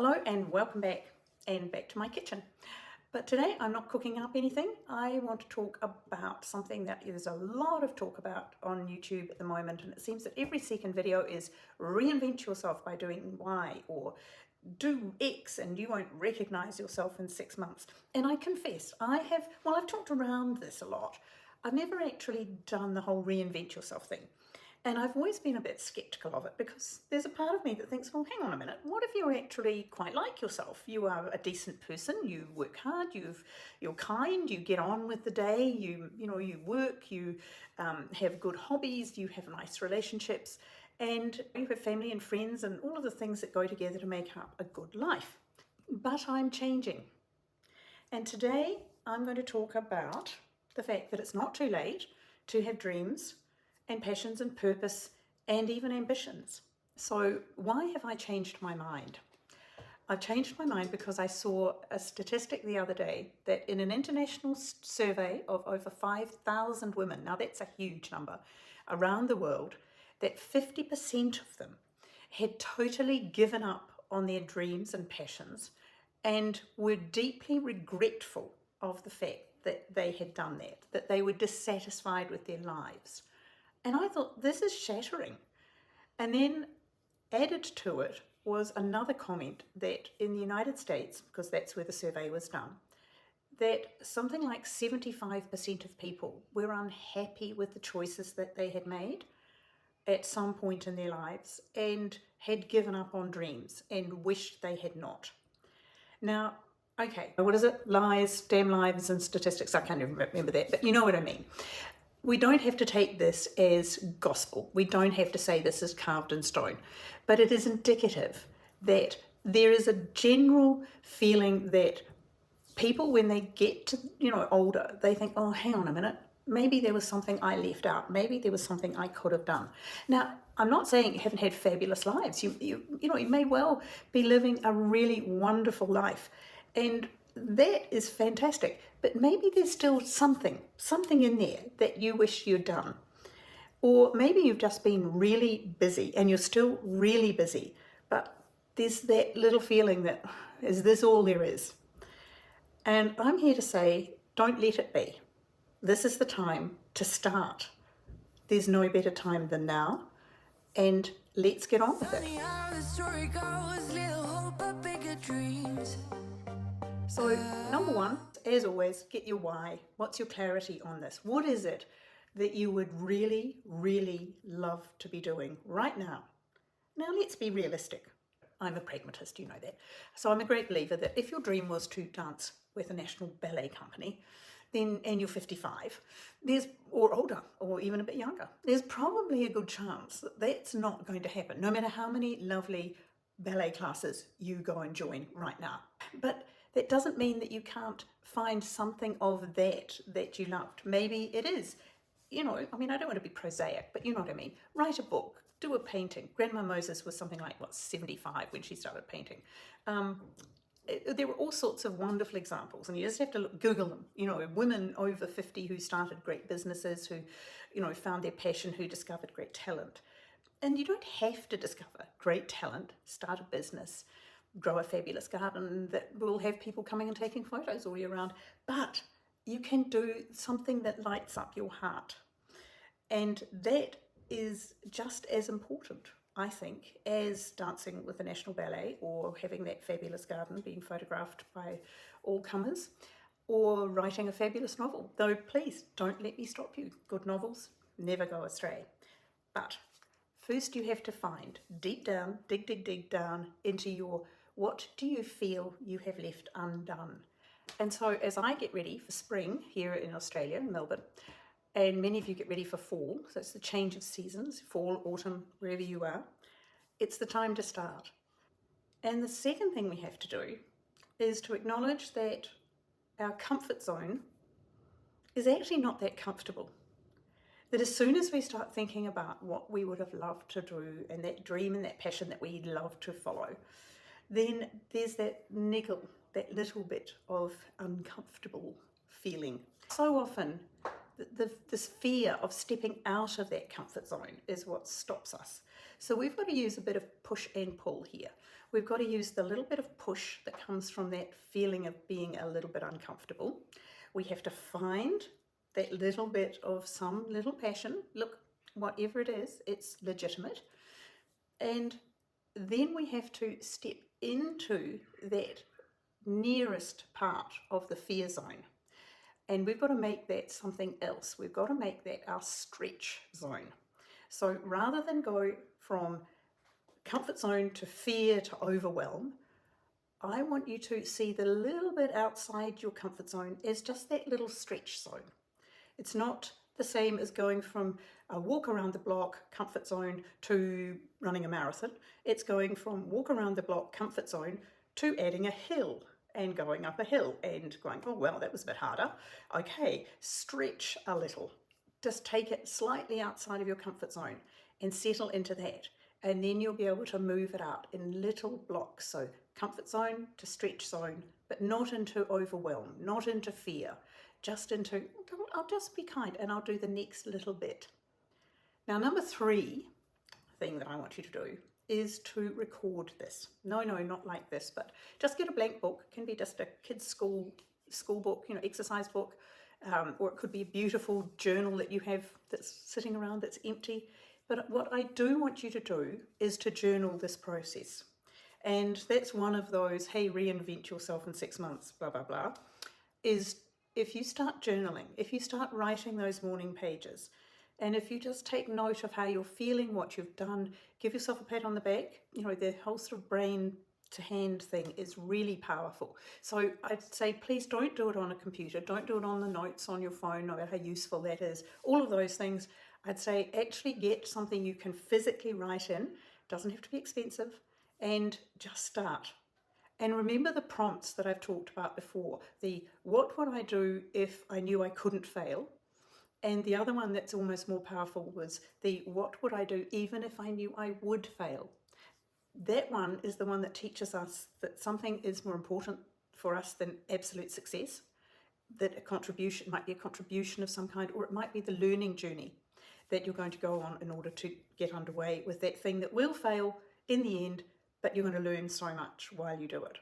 Hello and welcome back to my kitchen. But today I'm not cooking up anything. I want to talk about something that there's a lot of talk about on YouTube at the moment, and it seems that every second video is reinvent yourself by doing Y or do X and you won't recognize yourself in 6 months. And I confess, I've talked around this a lot. I've never actually done the whole reinvent yourself thing. And I've always been a bit skeptical of it because there's a part of me that thinks, well, hang on a minute, what if you're actually quite like yourself? You are a decent person, you work hard, you're kind, you get on with the day, you work, you have good hobbies, you have nice relationships, and you have family and friends and all of the things that go together to make up a good life. But I'm changing. And today I'm going to talk about the fact that it's not too late to have dreams and passions and purpose and even ambitions. So why have I changed my mind? I've changed my mind because I saw a statistic the other day that in an international survey of over 5,000 women, now that's a huge number, around the world, that 50% of them had totally given up on their dreams and passions and were deeply regretful of the fact that they had done that they were dissatisfied with their lives. And I thought, this is shattering. And then added to it was another comment that in the United States, because that's where the survey was done, that something like 75% of people were unhappy with the choices that they had made at some point in their lives and had given up on dreams and wished they had not. Now, okay, what is it? Lies, damn lives and statistics. I can't even remember that, but you know what I mean. We don't have to take this as gospel. We don't have to say this is carved in stone, but it is indicative that there is a general feeling that people, when they get to, older, they think, oh, hang on a minute, maybe there was something I left out. Maybe there was something I could have done. Now, I'm not saying you haven't had fabulous lives. You may well be living a really wonderful life, and that is fantastic, but maybe there's still something in there that you wish you'd done. Or maybe you've just been really busy and you're still really busy, but there's that little feeling that, is this all there is? And I'm here to say, don't let it be. This is the time to start. There's no better time than now, and let's get on with it. So, number one, as always, get your why. What's your clarity on this? What is it that you would really, really love to be doing right now? Now, let's be realistic. I'm a pragmatist, you know that. So I'm a great believer that if your dream was to dance with a national ballet company, then, and you're 55, or older, or even a bit younger, there's probably a good chance that that's not going to happen, no matter how many lovely ballet classes you go and join right now. But that doesn't mean that you can't find something of that you loved. Maybe it is, I don't want to be prosaic, but you know what I mean. Write a book, do a painting. Grandma Moses was something like, 75 when she started painting. There were all sorts of wonderful examples, and you just have to Google them. Women over 50 who started great businesses, who, found their passion, who discovered great talent. And you don't have to discover great talent, start a business, grow a fabulous garden that will have people coming and taking photos all year round. But you can do something that lights up your heart. And that is just as important, I think, as dancing with the National Ballet or having that fabulous garden being photographed by all comers or writing a fabulous novel. Though please don't let me stop you. Good novels never go astray. But first you have to find deep down, dig down into your, what do you feel you have left undone? And so as I get ready for spring here in Australia, in Melbourne, and many of you get ready for fall, so it's the change of seasons, fall, autumn, wherever you are, it's the time to start. And the second thing we have to do is to acknowledge that our comfort zone is actually not that comfortable. That as soon as we start thinking about what we would have loved to do and that dream and that passion that we'd love to follow, then there's that niggle, that little bit of uncomfortable feeling. So often, this fear of stepping out of that comfort zone is what stops us. So we've got to use a bit of push and pull here. we've got to use the little bit of push that comes from that feeling of being a little bit uncomfortable. We have to find that little bit of some little passion. Look, whatever it is, it's legitimate. And then we have to step into that nearest part of the fear zone. And we've got to make that something else. We've got to make that our stretch zone. So rather than go from comfort zone to fear to overwhelm, I want you to see the little bit outside your comfort zone as just that little stretch zone. It's not the same as going from a walk around the block comfort zone to running a marathon. It's going from walk around the block comfort zone to adding a hill and going up a hill and going, oh, well, that was a bit harder. Okay, stretch a little. Just take it slightly outside of your comfort zone and settle into that. And then you'll be able to move it out in little blocks. So comfort zone to stretch zone, but not into overwhelm, not into fear, just into, I'll just be kind and I'll do the next little bit. Now, number 3 thing that I want you to do is to record this. No, not like this, but just get a blank book. It can be just a kid's school book, exercise book, or it could be a beautiful journal that you have that's sitting around that's empty. But what I do want you to do is to journal this process. And that's one of those, hey, reinvent yourself in 6 months, blah, blah, blah, is if you start journaling, if you start writing those morning pages, and if you just take note of how you're feeling, what you've done, give yourself a pat on the back. The whole sort of brain to hand thing is really powerful. So I'd say, please don't do it on a computer. Don't do it on the notes on your phone, no matter how useful that is. All of those things, I'd say actually get something you can physically write in. Doesn't have to be expensive. And just start. And remember the prompts that I've talked about before. The what would I do if I knew I couldn't fail? And the other one that's almost more powerful was the what would I do even if I knew I would fail? That one is the one that teaches us that something is more important for us than absolute success, that a contribution might be a contribution of some kind, or it might be the learning journey that you're going to go on in order to get underway with that thing that will fail in the end, but you're going to learn so much while you do it.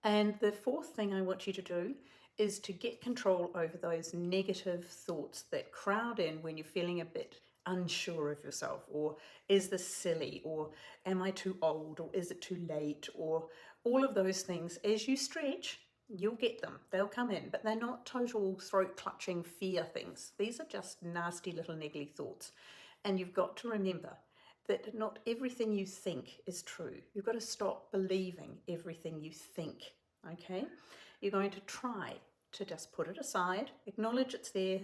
And the 4th thing I want you to do is to get control over those negative thoughts that crowd in when you're feeling a bit unsure of yourself, or is this silly, or am I too old, or is it too late, or all of those things. As you stretch, you'll get them. They'll come in, but they're not total throat-clutching fear things. These are just nasty little niggly thoughts. And you've got to remember that not everything you think is true. You've got to stop believing everything you think, okay? You're going to try to just put it aside, acknowledge it's there,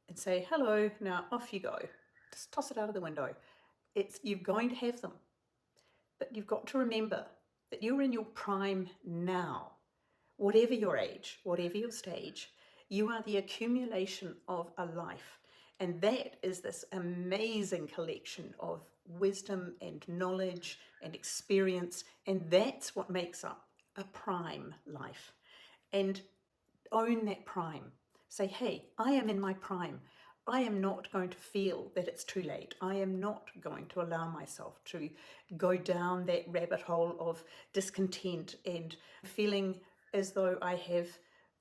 and say, hello, now off you go. Just toss it out of the window. You're going to have them. But you've got to remember that you're in your prime now. Whatever your age, whatever your stage, you are the accumulation of a life. And that is this amazing collection of wisdom and knowledge and experience. And that's what makes up a prime life. And own that prime. Say, hey, I am in my prime. I am not going to feel that it's too late. I am not going to allow myself to go down that rabbit hole of discontent and feeling as though I have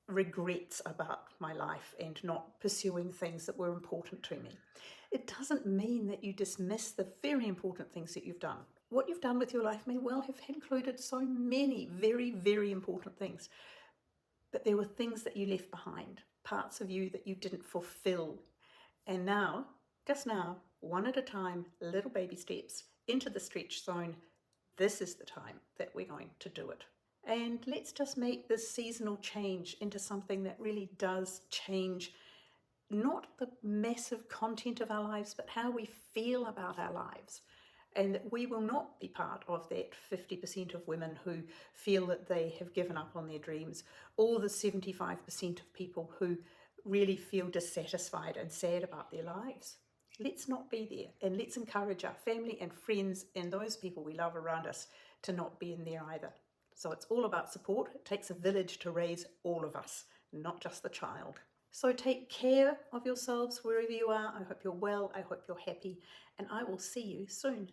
regrets about my life and not pursuing things that were important to me. It doesn't mean that you dismiss the very important things that you've done. What you've done with your life may well have included so many very, very important things. But there were things that you left behind, parts of you that you didn't fulfill. And now, just now, one at a time, little baby steps into the stretch zone. This is the time that we're going to do it. And let's just make this seasonal change into something that really does change not the massive content of our lives, but how we feel about our lives. And that we will not be part of that 50% of women who feel that they have given up on their dreams, or the 75% of people who really feel dissatisfied and sad about their lives. Let's not be there, and let's encourage our family and friends and those people we love around us to not be in there either. So it's all about support. It takes a village to raise all of us, not just the child. So take care of yourselves wherever you are. I hope you're well. I hope you're happy. And I will see you soon.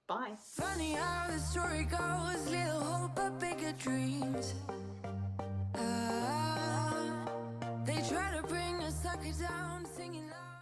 Bye. Funny how the story goes, little hope but bigger dreams. They try to bring a sucker down, singing loud.